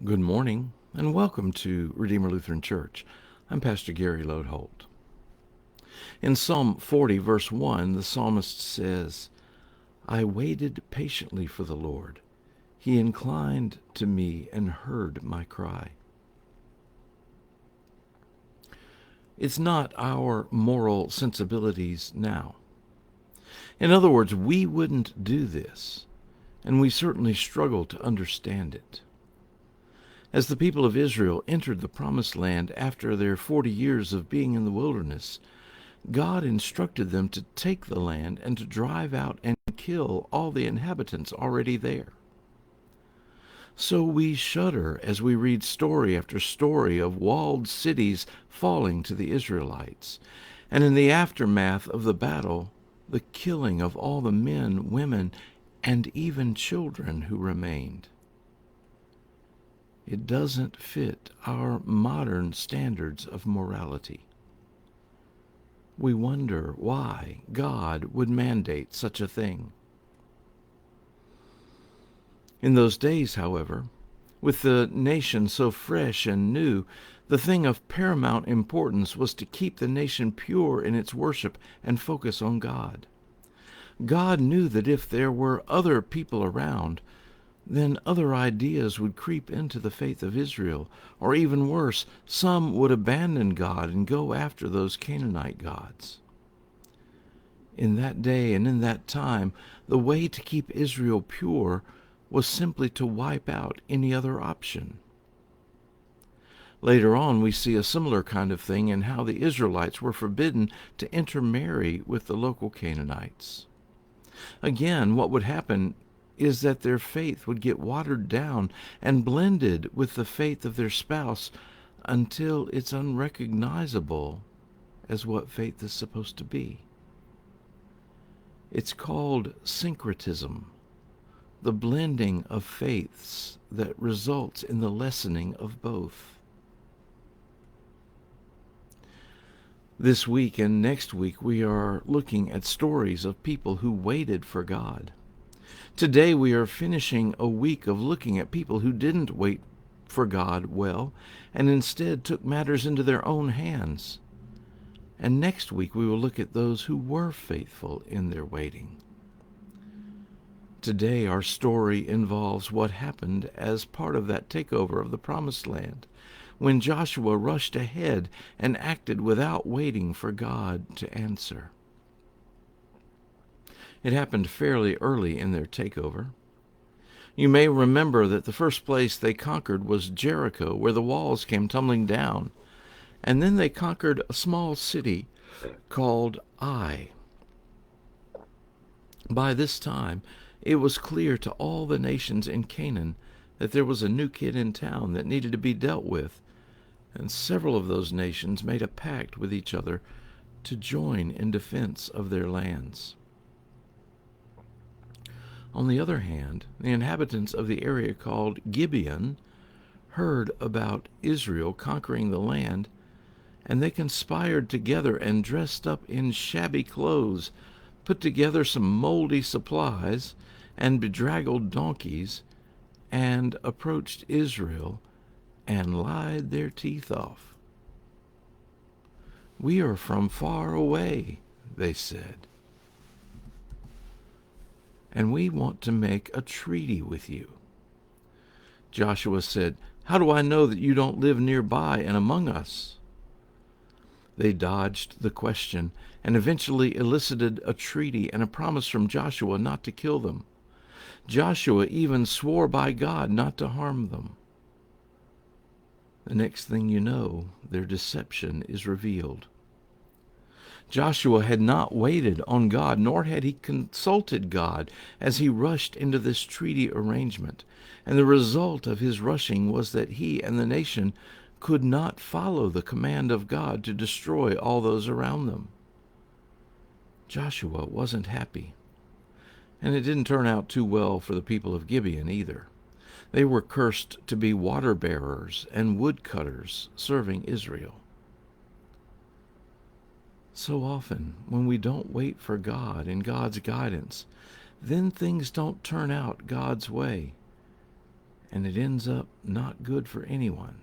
Good morning, and welcome to Redeemer Lutheran Church. I'm Pastor Gary Lodeholt. In Psalm 40, verse 1, the psalmist says, I waited patiently for the Lord. He inclined to me and heard my cry. It's not our moral sensibilities now. In other words, we wouldn't do this, and we certainly struggle to understand it. As the people of Israel entered the Promised Land after their 40 years of being in the wilderness, God instructed them to take the land and to drive out and kill all the inhabitants already there. So we shudder as we read story after story of walled cities falling to the Israelites, and in the aftermath of the battle, the killing of all the men, women, and even children who remained. It doesn't fit our modern standards of morality. We wonder why God would mandate such a thing. In those days, however, with the nation so fresh and new, the thing of paramount importance was to keep the nation pure in its worship and focus on God. God knew that if there were other people around, then other ideas would creep into the faith of Israel, or even worse, some would abandon God and go after those Canaanite gods. In that day and in that time, the way to keep Israel pure was simply to wipe out any other option. Later on, we see a similar kind of thing in how the Israelites were forbidden to intermarry with the local Canaanites. Again, what would happen is that their faith would get watered down and blended with the faith of their spouse until it's unrecognizable as what faith is supposed to be. It's called syncretism, the blending of faiths that results in the lessening of both. This week and next week we are looking at stories of people who waited for God. Today we are finishing a week of looking at people who didn't wait for God well and instead took matters into their own hands. And next week we will look at those who were faithful in their waiting. Today our story involves what happened as part of that takeover of the Promised Land, when Joshua rushed ahead and acted without waiting for God to answer. It happened fairly early in their takeover. You may remember that the first place they conquered was Jericho, where the walls came tumbling down, and then they conquered a small city called Ai. By this time, it was clear to all the nations in Canaan that there was a new kid in town that needed to be dealt with, and several of those nations made a pact with each other to join in defense of their lands. On the other hand, the inhabitants of the area called Gibeon heard about Israel conquering the land, and they conspired together and dressed up in shabby clothes, put together some moldy supplies and bedraggled donkeys, and approached Israel and lied their teeth off. "We are from far away," they said, "and we want to make a treaty with you." Joshua said, "How do I know that you don't live nearby and among us?" They dodged the question and eventually elicited a treaty and a promise from Joshua not to kill them. Joshua even swore by God not to harm them. The next thing you know, their deception is revealed. Joshua had not waited on God, nor had he consulted God as he rushed into this treaty arrangement. And the result of his rushing was that he and the nation could not follow the command of God to destroy all those around them. Joshua wasn't happy. And it didn't turn out too well for the people of Gibeon either. They were cursed to be water bearers and woodcutters serving Israel. So often, when we don't wait for God and God's guidance, then things don't turn out God's way. and it ends up not good for anyone.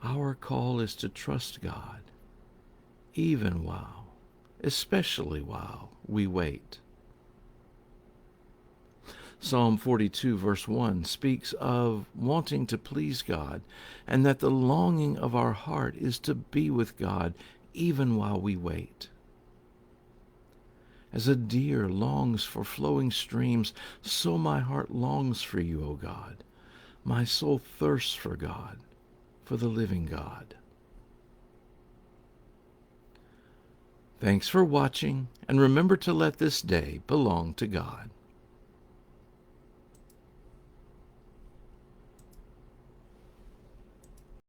Our call is to trust God, even while, especially while, we wait. Psalm 42, verse 1 speaks of wanting to please God, and that the longing of our heart is to be with God even while we wait. As a deer longs for flowing streams, so my heart longs for you, O God. My soul thirsts for God, for the living God. Thanks for watching, and remember to let this day belong to God.